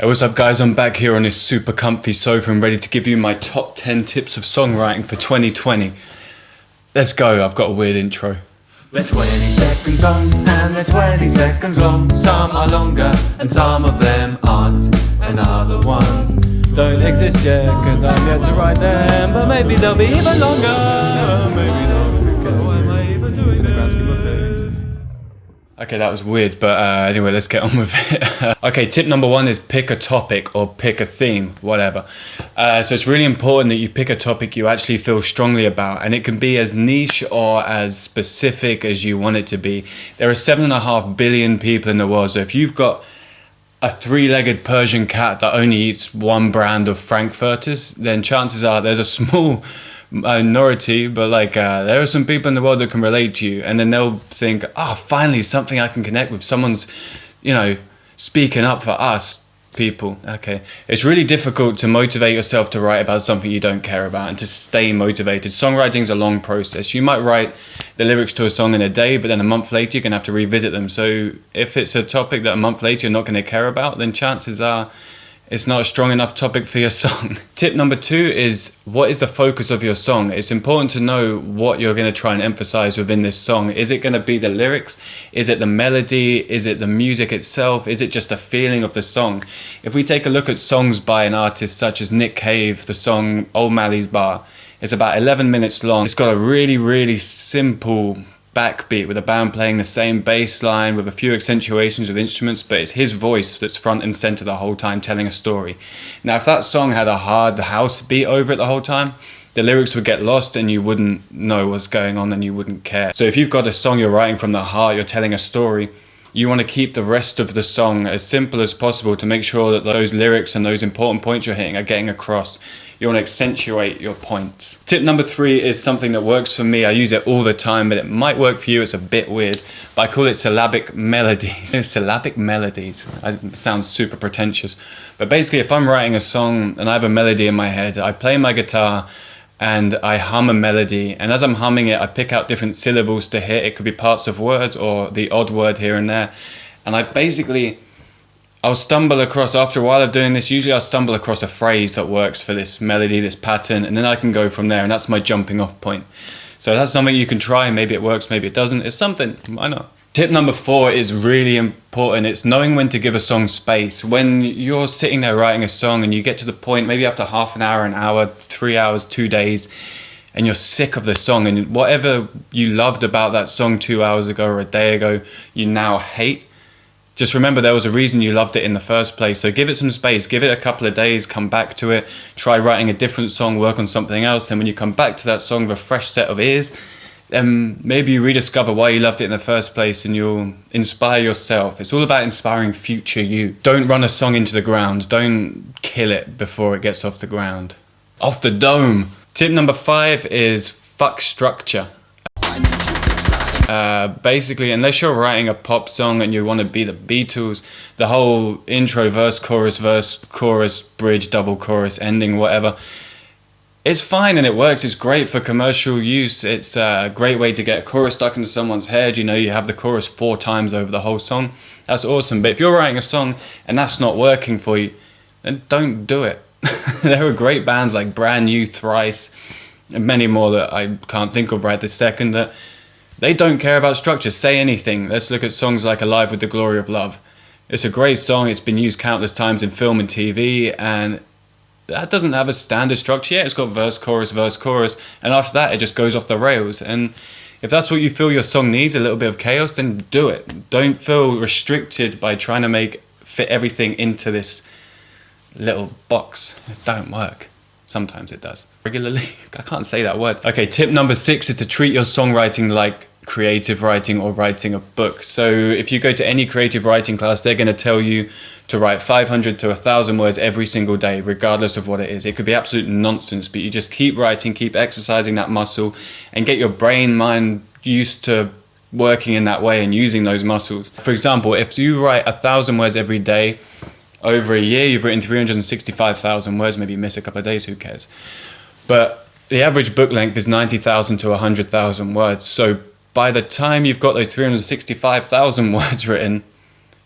Hey, what's up guys, I'm back here on this super comfy sofa and ready to give you my top 10 tips of songwriting for 2020. Let's go, I've got a weird intro. They're 20-second songs and they're 20 seconds long. Some are longer and some of them aren't. And other ones don't exist yet, cause I'm yet to write them. But maybe they'll be even longer. Maybe not, who cares? Why am I even doing the grand scheme of things? Okay, that was weird, but anyway, let's get on with it. Okay, tip number one is pick a topic or pick a theme, whatever. So it's really important that you pick a topic you actually feel strongly about, and it can be as niche or as specific as you want it to be. There are 7.5 billion people in the world, so if you've got a three-legged Persian cat that only eats one brand of Frankfurters, then chances are there's a small minority, but there are some people in the world that can relate to you, and then they'll think, finally something I can connect with. Someone's, speaking up for us people. Okay, it's really difficult to motivate yourself to write about something you don't care about and to stay motivated. Songwriting's a long process. You might write the lyrics to a song in a day, but then a month later you're gonna have to revisit them. So if it's a topic that a month later you're not going to care about, then chances are it's not a strong enough topic for your song. Tip number two is, what is the focus of your song? It's important to know what you're going to try and emphasize within this song. Is it going to be the lyrics? Is it the melody? Is it the music itself? Is it just a feeling of the song? If we take a look at songs by an artist such as Nick Cave, the song Old Mally's Bar, it's about 11 minutes long. It's got a really, really simple backbeat with a band playing the same bass line with a few accentuations with instruments, but it's his voice that's front and center the whole time telling a story. Now if that song had a hard house beat over it the whole time, the lyrics would get lost and you wouldn't know what's going on and you wouldn't care. So if you've got a song you're writing from the heart, you're telling a story, you want to keep the rest of the song as simple as possible to make sure that those lyrics and those important points you're hitting are getting across. You want to accentuate your points. Tip number three is something that works for me. I use it all the time, but it might work for you. It's a bit weird, but I call it syllabic melodies. Syllabic melodies. It sounds super pretentious. But basically, if I'm writing a song and I have a melody in my head, I play my guitar and I hum a melody, and as I'm humming it I pick out different syllables to hit. It could be parts of words or the odd word here and there, and I'll stumble across, after a while of doing this, usually I'll stumble across a phrase that works for this melody, this pattern, and then I can go from there, and that's my jumping off point. So that's something you can try. Maybe it works, maybe it doesn't. It's something, why not? Tip number four is really important. It's knowing when to give a song space. When you're sitting there writing a song and you get to the point, maybe after half an hour, 3 hours, 2 days, and you're sick of the song, and whatever you loved about that song 2 hours ago or a day ago, you now hate, just remember there was a reason you loved it in the first place. So give it some space, give it a couple of days, come back to it, try writing a different song, work on something else, and when you come back to that song with a fresh set of ears, then maybe you rediscover why you loved it in the first place and you'll inspire yourself. It's all about inspiring future you. Don't run a song into the ground. Don't kill it before it gets off the ground. Off the dome. Tip number five is fuck structure. Basically, unless you're writing a pop song and you want to be the Beatles, the whole intro, verse, chorus, bridge, double chorus, ending, whatever, it's fine and it works. It's great for commercial use. It's a great way to get a chorus stuck into someone's head. You have the chorus 4 times over the whole song. That's awesome. But if you're writing a song and that's not working for you, then don't do it. There are great bands like Brand New, Thrice, and many more that I can't think of right this second, that they don't care about structure. Say anything. Let's look at songs like Alive with the Glory of Love. It's a great song. It's been used countless times in film and TV, and that doesn't have a standard structure yet. It's got verse, chorus, and after that it just goes off the rails. And if that's what you feel your song needs, a little bit of chaos, then do it. Don't feel restricted by trying to fit everything into this little box. It don't work. Sometimes it does. Regularly. I can't say that word. Okay, tip number 6 is to treat your songwriting like creative writing or writing a book. So if you go to any creative writing class, they're going to tell you to write 500 to 1,000 words every single day, regardless of what it is. It could be absolute nonsense, but you just keep writing, keep exercising that muscle, and get your mind used to working in that way and using those muscles. For example, if you write 1,000 words every day, over a year, you've written 365,000 words. Maybe you miss a couple of days, who cares? But the average book length is 90,000 to 100,000 words. So by the time you've got those 365,000 words written,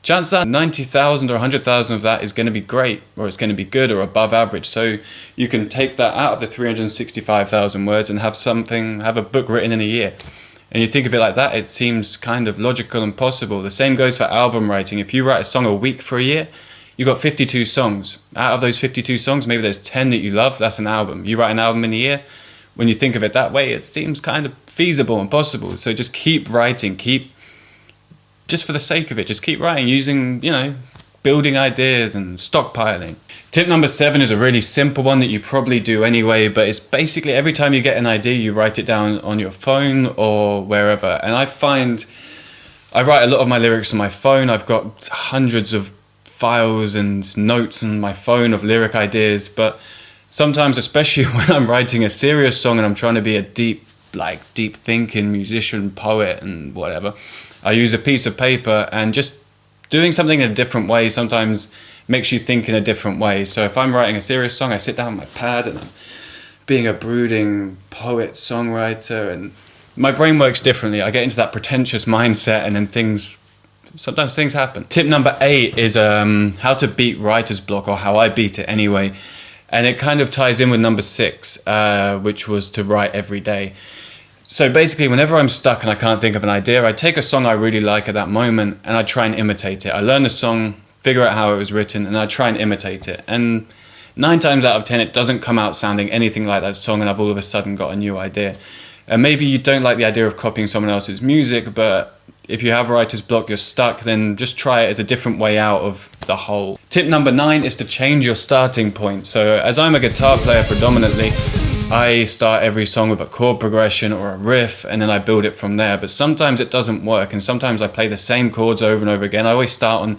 chances are 90,000 or 100,000 of that is going to be great, or it's going to be good or above average. So you can take that out of the 365,000 words and have a book written in a year. And you think of it like that, it seems kind of logical and possible. The same goes for album writing. If you write a song a week for a year, you got 52 songs. Out of those 52 songs, maybe there's 10 that you love. That's an album. You write an album in a year. When you think of it that way, it seems kind of feasible and possible. So just keep writing, just for the sake of it, just keep writing, using, building ideas and stockpiling. Tip number 7 is a really simple one that you probably do anyway, but it's basically every time you get an idea, you write it down on your phone or wherever. And I find I write a lot of my lyrics on my phone. I've got hundreds of files and notes on my phone of lyric ideas, but sometimes, especially when I'm writing a serious song and I'm trying to be a deep thinking musician, poet and whatever, I use a piece of paper, and just doing something in a different way sometimes makes you think in a different way. So if I'm writing a serious song, I sit down with my pad and I'm being a brooding poet, songwriter, and my brain works differently. I get into that pretentious mindset, and then sometimes things happen. Tip number 8 is how to beat writer's block, or how I beat it anyway. And it kind of ties in with number 6, which was to write every day. So basically, whenever I'm stuck and I can't think of an idea, I take a song I really like at that moment and I try and imitate it. I learn the song, figure out how it was written, and I try and imitate it. And 9 times out of 10, it doesn't come out sounding anything like that song, and I've all of a sudden got a new idea. And maybe you don't like the idea of copying someone else's music, but if you have writer's block, you're stuck, then just try it as a different way out of the hole. Tip number 9 is to change your starting point. So as I'm a guitar player predominantly, I start every song with a chord progression or a riff, and then I build it from there. But sometimes it doesn't work, and sometimes I play the same chords over and over again. I always start on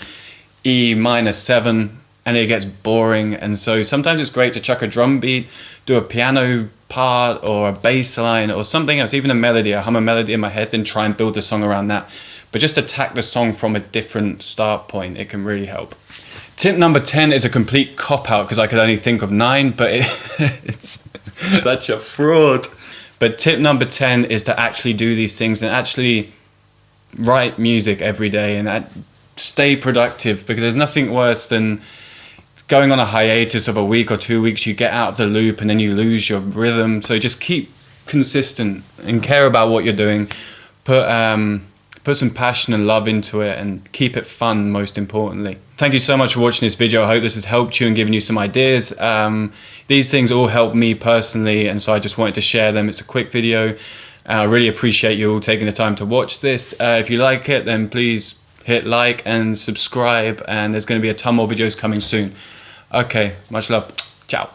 E minor 7, and it gets boring. And so sometimes it's great to chuck a drum beat, do a piano part or a bass line or something else, even a melody. I hum a melody in my head, then try and build the song around that. But just attack the song from a different start point. It can really help. Tip number 10 is a complete cop-out because I could only think of 9, but it's such a fraud. But tip number 10 is to actually do these things and actually write music every day and stay productive, because there's nothing worse than going on a hiatus of a week or 2 weeks. You get out of the loop and then you lose your rhythm. So just keep consistent and care about what you're doing. Put some passion and love into it, and keep it fun, most importantly. Thank you so much for watching this video. I hope this has helped you and given you some ideas. These things all help me personally, and so I just wanted to share them. It's a quick video. I really appreciate you all taking the time to watch this. If you like it, then please hit like and subscribe, and there's going to be a ton more videos coming soon. Okay, much love. Ciao.